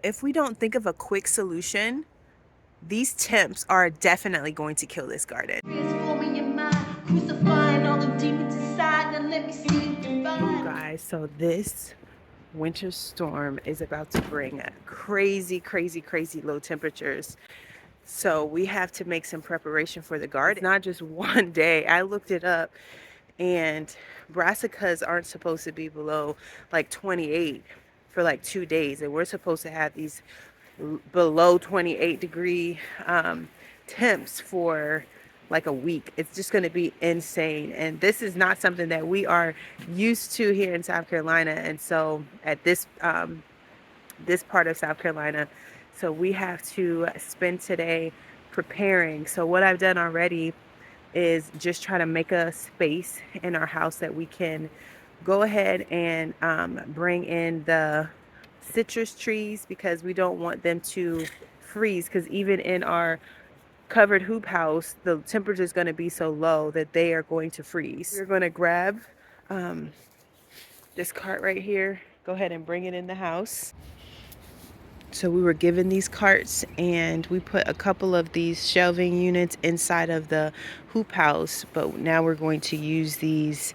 if we don't think of a quick solution, these temps are definitely going to kill this garden. You guys, so this winter storm is about to bring crazy, crazy, crazy low temperatures. So we have to make some preparation for the garden. It's not just one day. I looked it up, and brassicas aren't supposed to be below like 28 for like 2 days, and we're supposed to have these below 28-degree temps for like a week. It's just going to be insane, and this is not something that we are used to here in South Carolina. And so at this this part of South Carolina, so we have to spend today preparing. So what I've done already is just try to make a space in our house that we can go ahead and bring in the citrus trees, because we don't want them to freeze, because even in our covered hoop house, the temperature is going to be so low that they are going to freeze. We're going to grab this cart right here, go ahead and bring it in the house. So we were given these carts, and we put a couple of these shelving units inside of the hoop house, but now we're going to use these,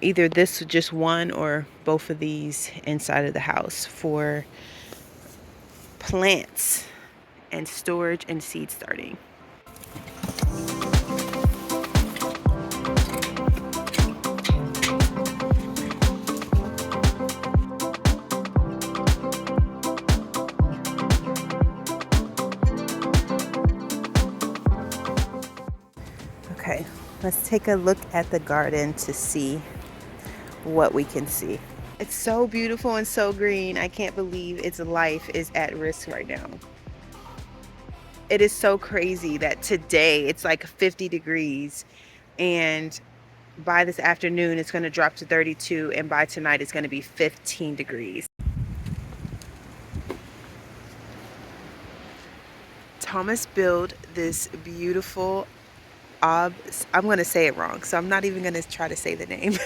either this just one or both of these inside of the house for plants and storage and seed starting. Okay, let's take a look at the garden to see what we can see. It's so beautiful and so green. I can't believe its life is at risk right now. It is so crazy that today it's like 50 degrees, and by this afternoon it's going to drop to 32, and by tonight it's going to be 15 degrees. Thomas built this beautiful I'm going to say it wrong, so I'm not even going to try to say the name.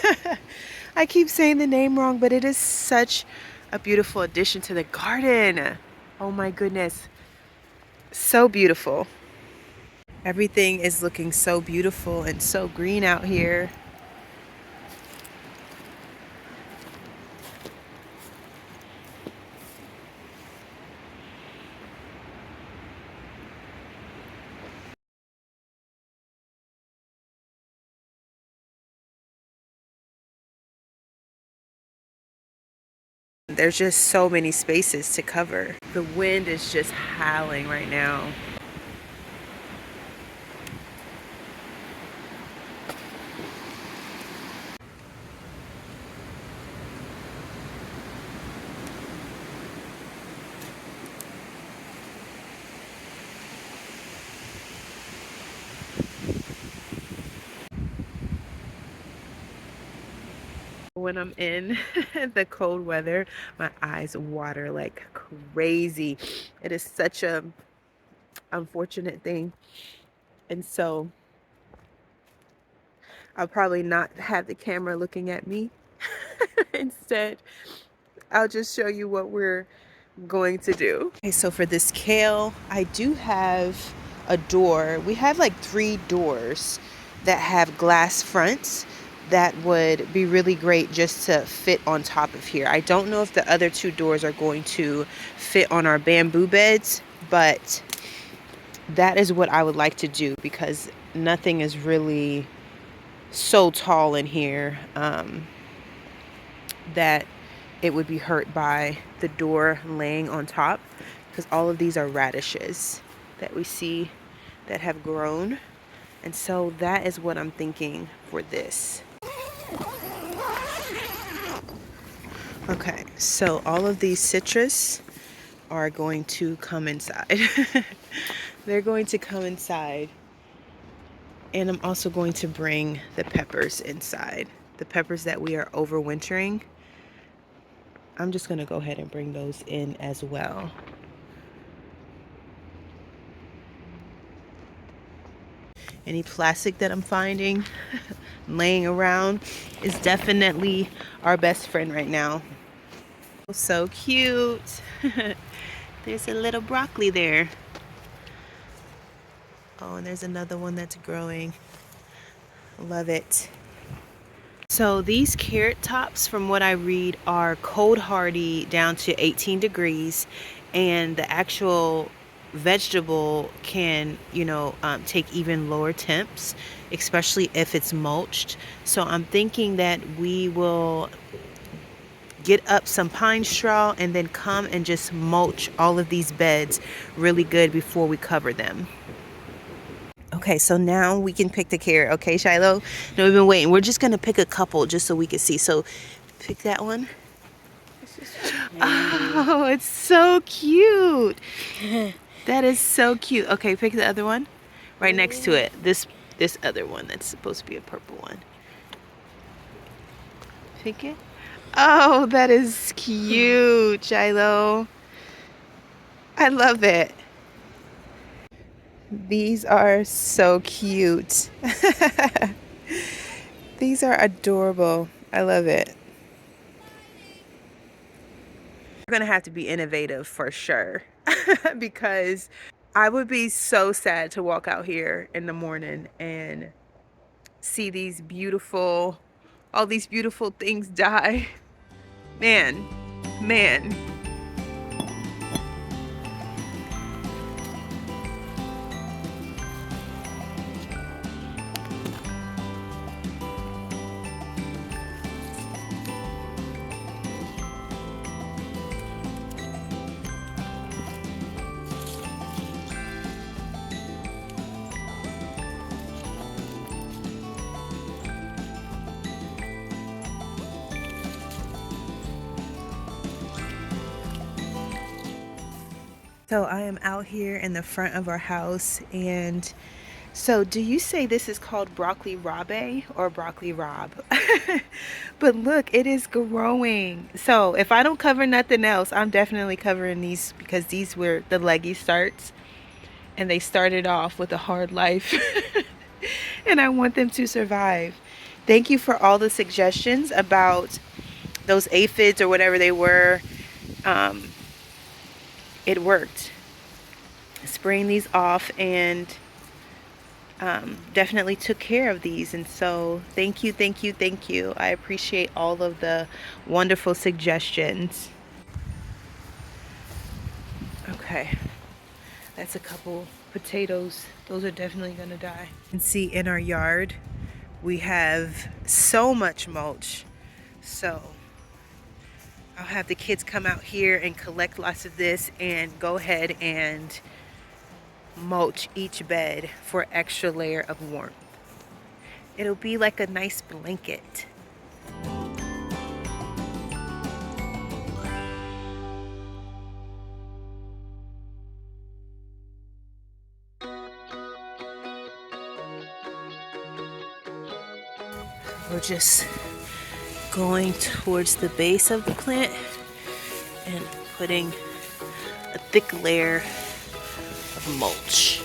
I keep saying the name wrong, but it is such a beautiful addition to the garden. Oh my goodness. So beautiful. Everything is looking so beautiful and so green out here. There's just so many spaces to cover. The wind is just howling right now. When I'm in the cold weather, my eyes water like crazy. It is such a unfortunate thing. And so I'll probably not have the camera looking at me. Instead, I'll just show you what we're going to do. Okay, so for this kale, I do have a door. We have like 3 doors that have glass fronts that would be really great just to fit on top of here. I don't know if the other 2 doors are going to fit on our bamboo beds, but that is what I would like to do, because nothing is really so tall in here that it would be hurt by the door laying on top, because all of these are radishes that we see that have grown. And so that is what I'm thinking for this. Okay, so all of these citrus are going to come inside. They're going to come inside. And I'm also going to bring the peppers inside. The peppers that we are overwintering, I'm just going to go ahead and bring those in as well. Any plastic that I'm finding laying around is definitely our best friend right now. So cute. There's a little broccoli there. Oh, and there's another one that's growing. Love it. So these carrot tops, from what I read, are cold hardy down to 18 degrees, and the actual vegetable can, take even lower temps, especially if it's mulched. So I'm thinking that we will get up some pine straw and then come and just mulch all of these beds really good before we cover them. Okay, so now we can pick the carrot. Okay, Shiloh? No, we've been waiting. We're just going to pick a couple just so we can see. So pick that one. Oh, it's so cute. That is so cute. Okay, pick the other one right next to it. This other one that's supposed to be a purple one. Pick it. Oh, that is cute, Shiloh. I love it. These are so cute. These are adorable. I love it. We're gonna have to be innovative for sure because I would be so sad to walk out here in the morning and see all these beautiful things die. Man. So I am out here in the front of our house, and so do you say this is called broccoli rabe or broccoli rob? But look, it is growing. So if I don't cover nothing else, I'm definitely covering these because these were the leggy starts, and they started off with a hard life. And I want them to survive. Thank you for all the suggestions about those aphids or whatever they were. It worked. Spraying these off and definitely took care of these, and so thank you. I appreciate all of the wonderful suggestions. Okay, that's a couple potatoes. Those are definitely gonna die. You can see in our yard we have so much mulch, so I'll have the kids come out here and collect lots of this and go ahead and mulch each bed for extra layer of warmth. It'll be like a nice blanket. We're just going towards the base of the plant and putting a thick layer of mulch.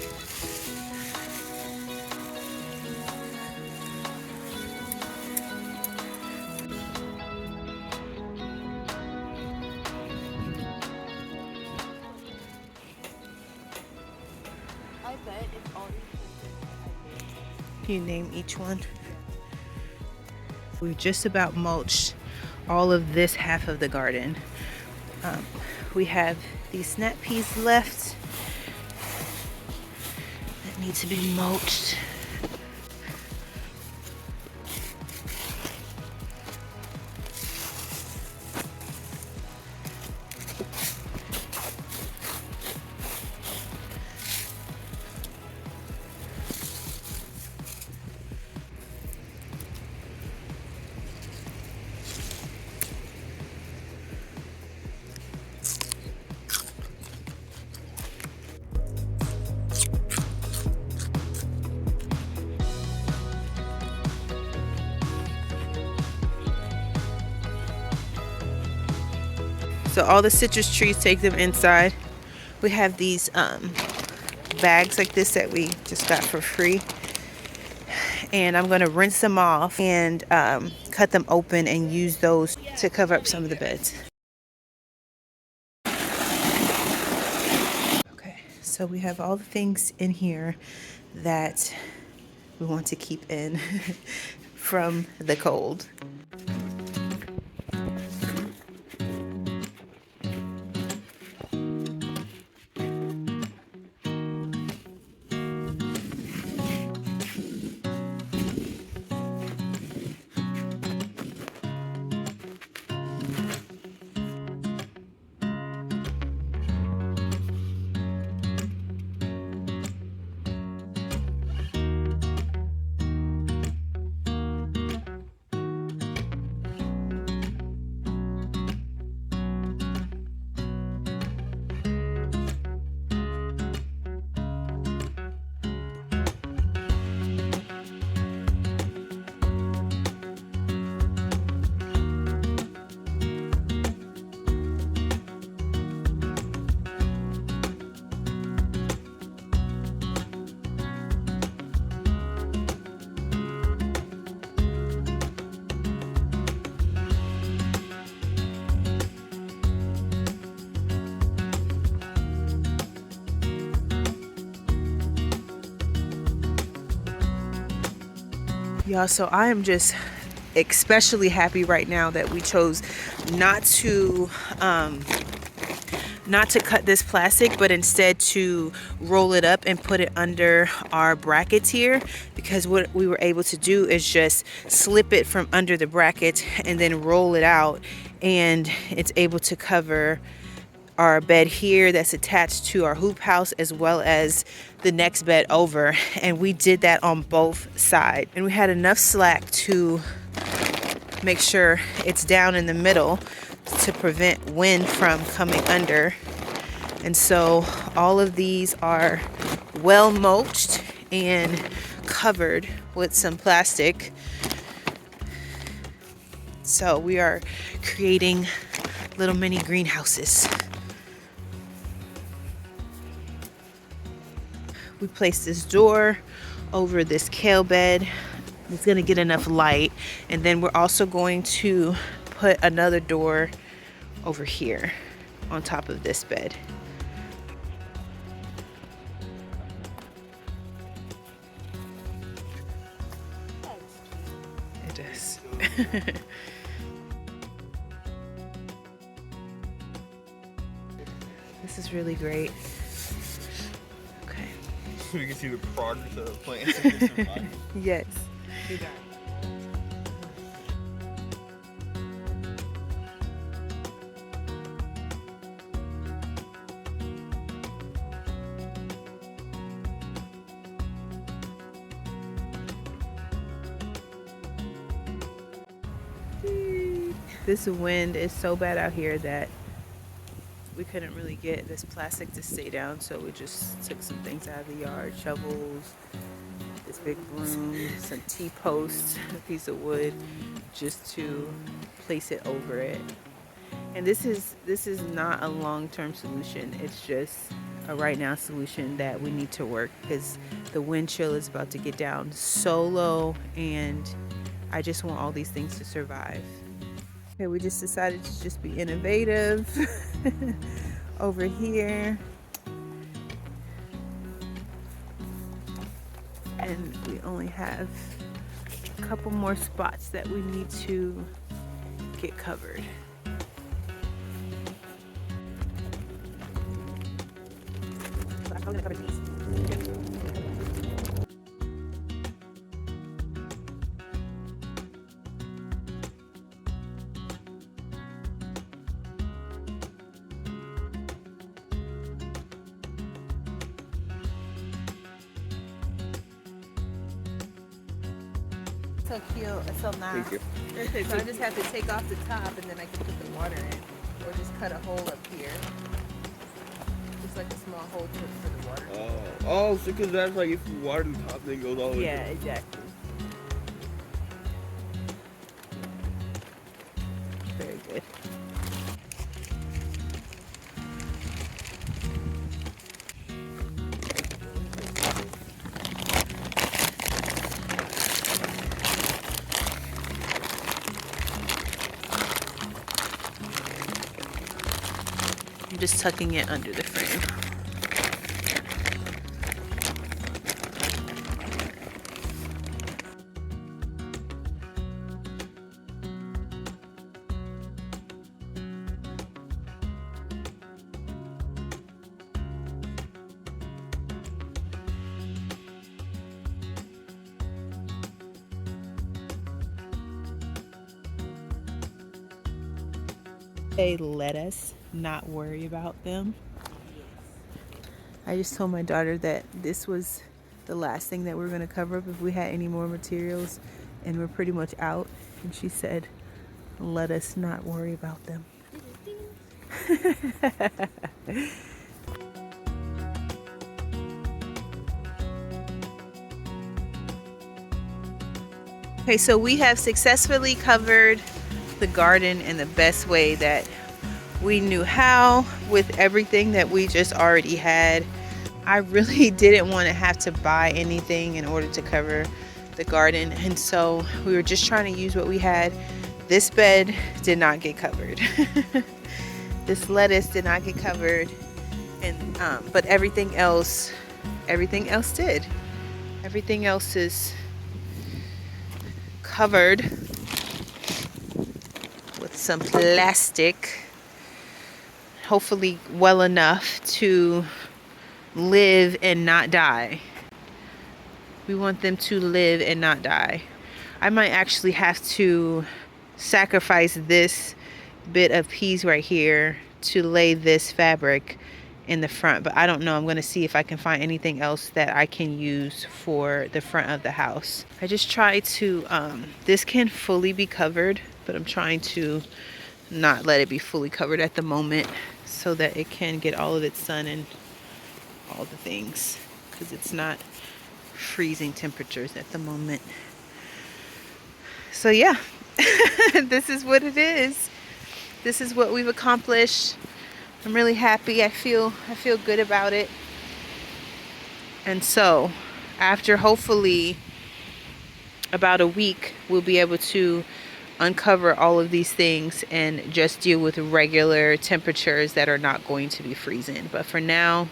Can you name each one? We've just about mulched all of this half of the garden. We have these snap peas left that need to be mulched. So all the citrus trees, take them inside. We have these bags like this that we just got for free. And I'm going to rinse them off and cut them open and use those to cover up some of the beds. So we have all the things in here that we want to keep in from the cold. Y'all, so I am just especially happy right now that we chose not to cut this plastic, but instead to roll it up and put it under our brackets here, because what we were able to do is just slip it from under the bracket and then roll it out, and it's able to cover our bed here that's attached to our hoop house, as well as the next bed over. And we did that on both sides, and we had enough slack to make sure it's down in the middle to prevent wind from coming under. And so all of these are well mulched and covered with some plastic. So we are creating little mini greenhouses. We placed this door over this kale bed. It's gonna get enough light. And then we're also going to put another door over here on top of this bed. It is. This is really great. We can see the progress of the plants. Yes. This wind is so bad out here that we couldn't really get this plastic to stay down, so we just took some things out of the yard, shovels, this big broom, some T-posts, a piece of wood, just to place it over it. And this is not a long-term solution. It's just a right now solution that we need to work, because the wind chill is about to get down so low, and I just want all these things to survive. Okay, we just decided to just be innovative over here. And we only have a couple more spots that we need to get covered. So I'm gonna cover these. So cute, it's so nice. Thank you. So I just have to take off the top, and then I can put the water in, or just cut a hole up here, just like a small hole for the water. Oh, so because that's like if you water the top, then it goes all the way. Yeah, exactly. Very good. I'm just tucking it under the frame. They let us not worry about them. I just told my daughter that this was the last thing that we were going to cover up if we had any more materials, and we're pretty much out. And she said, let us not worry about them. Okay, so we have successfully covered the garden in the best way that we knew how, with everything that we just already had. I really didn't want to have to buy anything in order to cover the garden, and so we were just trying to use what we had. This bed did not get covered. This lettuce did not get covered, and but everything else did. Everything else is covered with some plastic, hopefully well enough to live and not die. We want them to live and not die. I might actually have to sacrifice this bit of piece right here to lay this fabric in the front, but I don't know. I'm going to see if I can find anything else that I can use for the front of the house. I just try to this can fully be covered, but I'm trying to not let it be fully covered at the moment so that it can get all of its sun and all the things, because it's not freezing temperatures at the moment. So yeah, this is what it is. This is what we've accomplished. I'm really happy. I feel good about it. And so after hopefully about a week, we'll be able to uncover all of these things and just deal with regular temperatures that are not going to be freezing. But for now,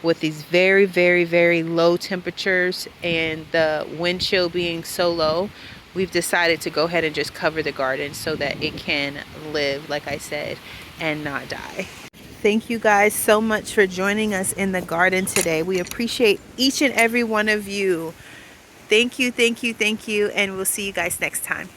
with these very, very, very low temperatures and the wind chill being so low, we've decided to go ahead and just cover the garden so that it can live, like I said, and not die. Thank you guys so much for joining us in the garden today. We appreciate each and every one of you. Thank you, thank you, thank you, and we'll see you guys next time.